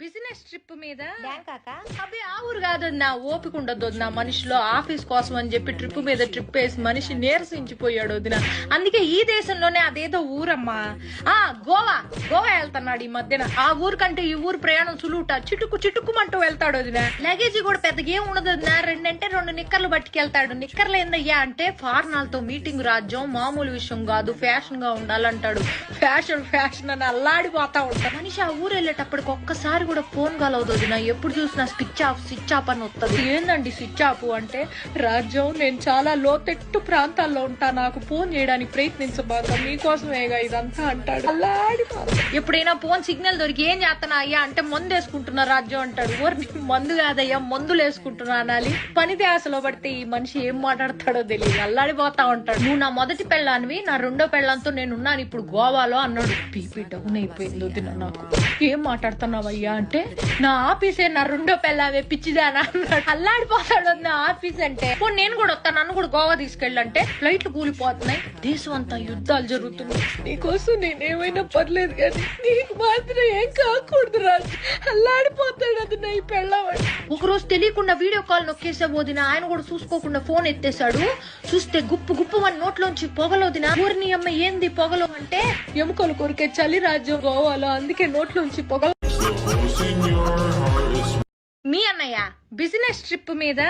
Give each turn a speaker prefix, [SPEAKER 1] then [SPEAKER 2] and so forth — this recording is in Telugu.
[SPEAKER 1] బిజినెస్ ట్రిప్ మీద
[SPEAKER 2] బ్యాంకాకా
[SPEAKER 1] అబ్బే ఆ ఊరు కాదు, నా ఓపిక ఉండదు నా మనిషిలో. ఆఫీస్ కోసం అని చెప్పి ట్రిప్ మీద ట్రిప్ వేసి మనిషి నీరసించిపోయాడు వదిన. అందుకే ఈ దేశంలోనే అదేదో ఊరమ్మా, గోవా వెళ్తున్నాడు ఈ మధ్యన. ఆ ఊరు కంటే ఈ ఊరు ప్రయాణం సులువుట, చిటుక్కుమంటూ వెళ్తాడు వదిన. లగేజీ కూడా పెద్దగా ఏం ఉండదు వదిన, రెండు నిక్కర్లు పట్టుకెళ్తాడు. నిక్కర్లు ఏందయ్యా అంటే ఫారినర్లతో మీటింగ్ రాజ్యం, మామూలు విషయం కాదు, ఫ్యాషన్ గా ఉండాలంటాడు. ఫ్యాషన్ అని అల్లాడిపోతా ఉంటాడు మనిషి. ఆ ఊరు వెళ్ళేటప్పటికి ఒక్కసారి కూడా ఫోన్ కాల్ అవుతుంది నా, ఎప్పుడు చూసినా స్విచ్ ఆఫ్ అని వస్తుంది. ఏందండి స్విచ్ ఆఫ్ అంటే, రాజ్యం నేను చాలా లోతెట్టు ప్రాంతాల్లో ఉంటా, నాకు ఫోన్ చేయడానికి ప్రయత్నించబాక, మీకోసమేగా ఇదంతా అంటాడు. ఎప్పుడైనా ఫోన్ సిగ్నల్ దొరికి ఏం చేస్తానా అయ్యా అంటే మందు వేసుకుంటున్నా రాజ్యం అంటాడు. ఊరి మందు కాదయ్యా మందులు వేసుకుంటున్నా అనాలి. పని ధ్యాసలో పడితే ఈ మనిషి ఏం మాట్లాడతాడో తెలియదు, అల్లాడిపోతా ఉంటాడు. నువ్వు నా మొదటి పెళ్ళానివి, నా రెండో పెళ్ళంతో నేనున్నాను ఇప్పుడు గోవాలో అన్నాడు. పీపీ డౌన్ అయిపోయింది వదిన నాకు. ఏం మాట్లాడుతున్నావయ్యా అంటే, నా ఆఫీసే నా రెండో పెళ్ళావే పిచ్చిదానా అన్నాడు. అల్లాడిపోతాడు నా ఆఫీస్ అంటే. నేను కూడా వస్తాను, నన్ను కూడా గోవా తీసుకెళ్ళంటే ఫ్లైట్లు కూలిపోతున్నాయి, దేశం అంతా యుద్ధాలు జరుగుతున్నాయి, నీకోసం నేనేమైనా పర్లేదు కానీ నీకు మాత్రం ఏం కాకూడదు రాజు. అల్లాడిపోతాడు అది నా ఈ పెళ్ళవాడు. ఒకరోజు తెలియకుండా వీడియో కాల్ నొక్కేసే పోదిన, ఆయన కూడా చూసుకోకుండా ఫోన్ ఎత్తేసాడు. చూస్తే గుప్పు అని నోట్లోంచి పొగలోదిన. ఊరిని అమ్మ ఏంది పొగలో అంటే, ఎముకలు కొరికే చలి రాజ్యం గోవాలో, అందుకే నోట్లోంచి పొగ. మీ అన్నయ్య బిజినెస్ ట్రిప్ మీద